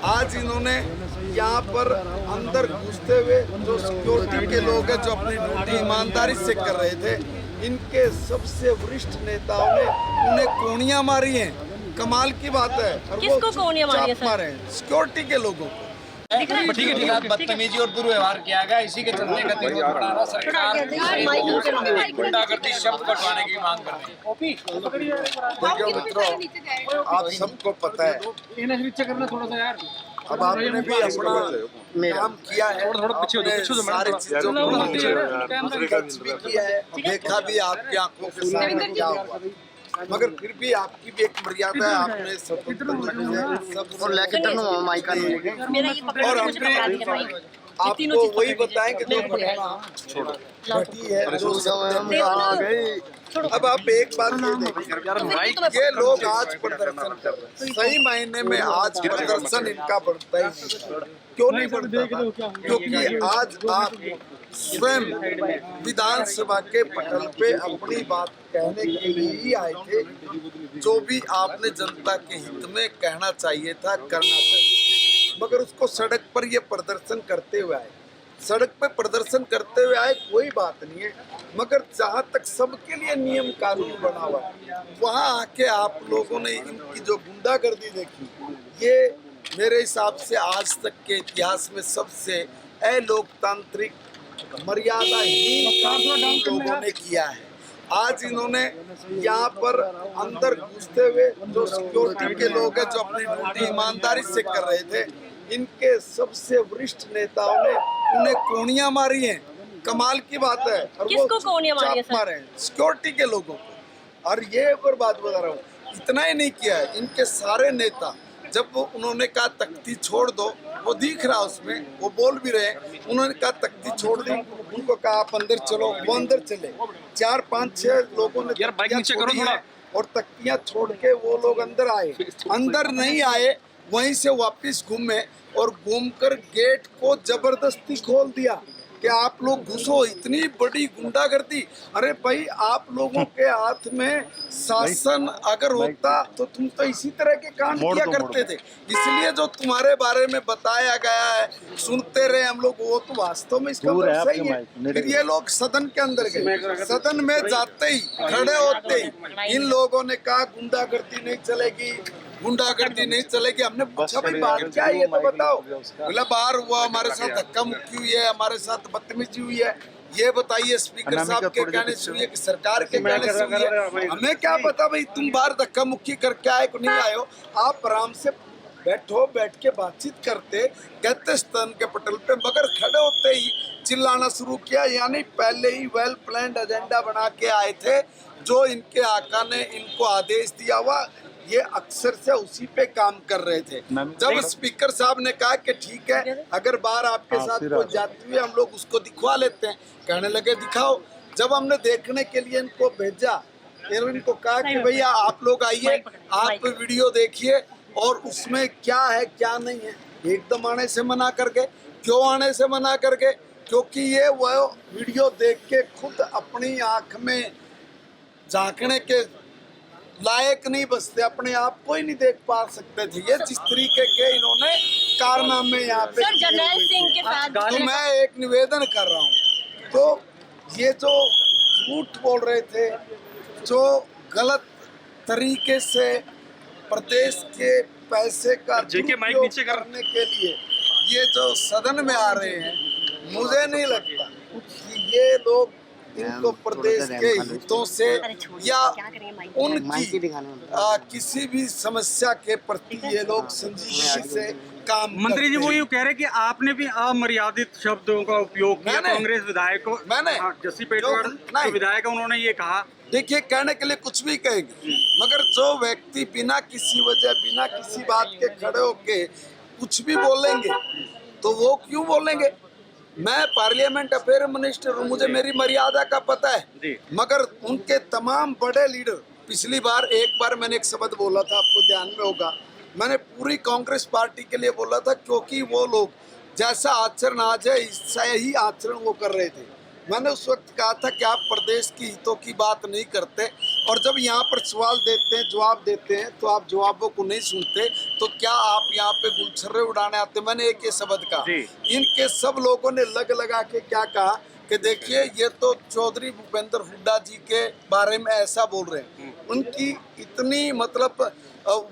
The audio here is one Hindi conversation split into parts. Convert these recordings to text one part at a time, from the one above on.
आज इन्होंने यहाँ पर अंदर घुसते हुए जो सिक्योरिटी के लोग हैं जो अपनी ड्यूटी ईमानदारी से कर रहे थे, इनके सबसे वरिष्ठ नेताओं ने उन्हें कोनियां मारी हैं। कमाल की बात है। और किसको कोनियां मारी है मारे हैं सिक्योरिटी के लोगों को। ठीक है, बदतमीजी और दुर्व्यवहार किया गया, इसी के चलते गतिरोध बढ़ा रहा सरकार गुंडागर्दी शब्द को हटाने की मांग कर रही है। मित्रों, आप सबको पता है, थोड़ा सा यार, अब आपने भी अपना काम किया है, सारी चीजों को भी किया है, देखा भी आपकी आंखों के सामने क्या हुआ, मगर फिर भी आपकी भी एक मर्यादा है। आपने सब और लेके आपको वही बताएं कि जो घटी है जो आ गई। अब आप एक बात ये देखें, ये लोग आज प्रदर्शन कर रहे हैं, सही मायने में आज प्रदर्शन इनका बढ़ता ही नहीं। क्यों नहीं बढ़ता? क्योंकि आज आप स्वयं विधानसभा के पटल पे अपनी बात कहने के लिए ही आए थे। जो भी आपने जनता के हित में कहना चाहिए था, करना चाहिए, मगर उसको सड़क पर ये प्रदर्शन करते हुए आए। सड़क पे प्रदर्शन करते हुए आए, कोई बात नहीं है, मगर जहाँ तक सबके लिए नियम कानून बना हुआ है, वहाँ आके आप लोगों ने इनकी जो गुंडागर्दी देखी, ये मेरे हिसाब से आज तक के इतिहास में सबसे अलोकतांत्रिक मर्यादाहीन लोगों ने किया है। आज इन्होंने यहाँ पर अंदर घुसते हुए जो सिक्योरिटी के लोग हैं जो अपनी ड्यूटी ईमानदारी से कर रहे थे, इनके सबसे वरिष्ठ नेताओं ने उन्हें कोनियां मारी हैं। कमाल की बात है। और किसको कोनियां मारे हैं? सिक्योरिटी के लोगों को। और ये एक और बात बता रहा हूँ, इतना ही नहीं किया है, इनके सारे नेता जब वो उन्होंने कहा तख्ती छोड़ दो, वो दिख रहा उसमें, वो बोल भी रहे, उन्होंने कहा तख्ती छोड़ दी, उनको कहा आप अंदर चलो, वो अंदर चले। 4, 5, 6 लोगों ने और तख्तियां छोड़ के वो लोग अंदर आए। अंदर नहीं आए, वहीं से वापस घूमे और घूमकर गेट को जबरदस्ती खोल दिया कि आप लोग घुसो। इतनी बड़ी गुंडागर्दी। अरे भाई, आप लोगों के हाथ में शासन अगर होता तो तुम तो इसी तरह के कांड किया करते थे। इसलिए जो तुम्हारे बारे में बताया गया है, सुनते रहे हम लोग, वो तो वास्तव में इसका मतलब सही है। फिर ये लोग सदन के अंदर गए, सदन में जाते ही, खड़े होते ही इन लोगों ने कहा गुंडागर्दी नहीं चलेगी, गुंडागर्दी नहीं चलेगी। हमने पूछा भाई बात क्या है, ये तो बताओ। बोला बाहर हुआ, हमारे साथ धक्का मुक्की हुई है, हमारे साथ बदतमीजी हुई है, ये बताइए स्पीकर साहब के कहने से हुई है कि सरकार के कहने से हुई है? हमें क्या पता भाई, तुम बाहर धक्का मुक्की करके आए को नहीं आए हो। आप आराम से बैठो, बैठ के बातचीत करते, कहते स्तन के पटल पे, मगर खड़े होते ही चिल्लाना शुरू किया। यानी पहले ही वेल प्लान्ड एजेंडा बना के आए थे, जो इनके आका ने इनको आदेश दिया हुआ, ये अक्सर से उसी पे काम कर रहे थे। जब स्पीकर साहब ने कहा कि ठीक है, अगर बाहर आपके साथ कोई जाती हुई हम लोग उसको दिखवा लेते हैं, कहने लगे दिखाओ। जब हमने देखने के लिए इनको भेजा, इनको कहा कि भैया आप लोग आइए, आप वीडियो देखिए और उसमें क्या है क्या नहीं है। एकदम आने से मना कर गए। क्यों आने से मना कर गए? क्योंकि ये वो वीडियो देख के खुद अपनी आँख में झांकने के लायक नहीं बचते, अपने आप को ही नहीं देख पा सकते थे। ये जिस तरीके के इन्होंने कारनामे यहाँ पे जर्नैल सिंह के साथ, तो मैं एक निवेदन कर रहा हूँ, तो ये जो झूठ बोल रहे थे, जो गलत तरीके से प्रदेश के पैसे का दुरुपयोग करने के लिए ये जो सदन में आ रहे हैं, मुझे नहीं लगता कि ये लोग इनको प्रदेश के हितों से या उनकी किसी भी समस्या के प्रति ये लोग संजीदगी से काम। मंत्री जी वो यूँ कह रहे कि आपने भी अमर्यादित शब्दों का उपयोग किया। कांग्रेस विधायकों, मैंने जस्सी पेटवार विधायक, उन्होंने ये कहा। देखिए, कहने के लिए कुछ भी कहेंगे, मगर जो व्यक्ति बिना किसी वजह, बिना किसी बात के खड़े होके कुछ भी बोलेंगे, तो वो क्यों बोलेंगे? मैं पार्लियामेंट अफेयर मिनिस्टर हूँ, मुझे मेरी मर्यादा का पता है, मगर उनके तमाम बड़े लीडर, पिछली बार एक बार मैंने एक शब्द बोला था, आपको ध्यान में होगा, मैंने पूरी कांग्रेस पार्टी के लिए बोला था, क्योंकि वो लोग जैसा आचरण आज है, ऐसा ही आचरण वो कर रहे थे। मैंने उस वक्त कहा था कि आप प्रदेश की हितों की बात नहीं करते, और जब यहाँ पर सवाल देते हैं, जवाब देते हैं, तो आप जवाबों को नहीं सुनते, तो क्या आप यहाँ पे गुलछर्रे उड़ाने आते। मैंने एक ही शब्द कहा, इनके सब लोगों ने लग लगा के क्या कहा कि देखिए ये तो चौधरी भूपेंद्र हुड्डा जी के बारे में ऐसा बोल रहे हैं। उनकी इतनी मतलब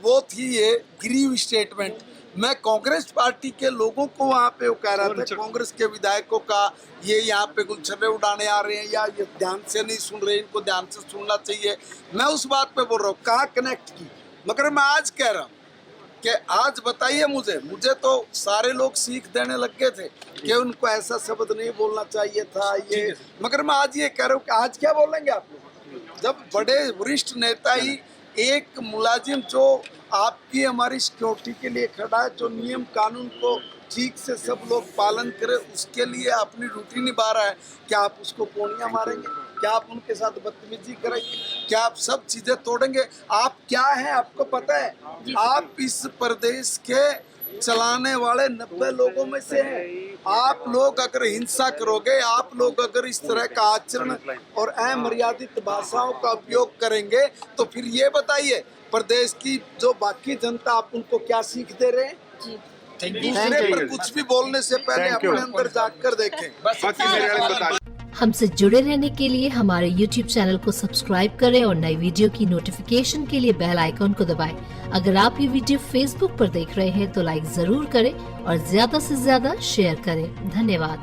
वो थी ये ग्रीव स्टेटमेंट। मैं कांग्रेस पार्टी के लोगों को वहाँ पे वो कह रहा था, कांग्रेस के विधायकों का, ये यहाँ पे गुलछर्रे उड़ाने आ रहे हैं या ये ध्यान से नहीं सुन रहे, इनको ध्यान से सुनना चाहिए। मैं उस बात पे बोल रहा हूँ, कहाँ कनेक्ट की। मगर मैं आज कह रहा हूँ कि आज बताइए मुझे तो सारे लोग सीख देने लग गए थे कि उनको ऐसा शब्द नहीं बोलना चाहिए था ये। मगर मैं आज ये कह रहा हूँ कि आज क्या बोलेंगे आप लोग, जब बड़े वरिष्ठ नेता ही, एक मुलाजिम जो आपकी हमारी सिक्योरिटी के लिए खड़ा है, जो नियम कानून को ठीक से सब लोग पालन करें, उसके लिए अपनी ड्यूटी निभा रहा है, क्या आप उसको पोनियां मारेंगे? क्या आप उनके साथ बदतमीजी करेंगे? क्या आप सब चीजें तोड़ेंगे? आप क्या हैं आपको पता है? आप इस प्रदेश के चलाने वाले 90 लोगों में से हैं। आप लोग अगर हिंसा करोगे, आप लोग अगर इस तरह का आचरण और अमर्यादित भाषाओं का उपयोग करेंगे, तो फिर ये बताइए प्रदेश की जो बाकी जनता, आप उनको क्या सीख दे रहे हैं? दूसरे पर कुछ भी बोलने से पहले अपने अंदर झांक कर देखें। हमसे जुड़े रहने के लिए हमारे YouTube चैनल को सब्सक्राइब करें और नई वीडियो की नोटिफिकेशन के लिए बेल आइकॉन को दबाएं। अगर आप ये वीडियो Facebook पर देख रहे हैं तो लाइक जरूर करें और ज्यादा से ज्यादा शेयर करें। धन्यवाद।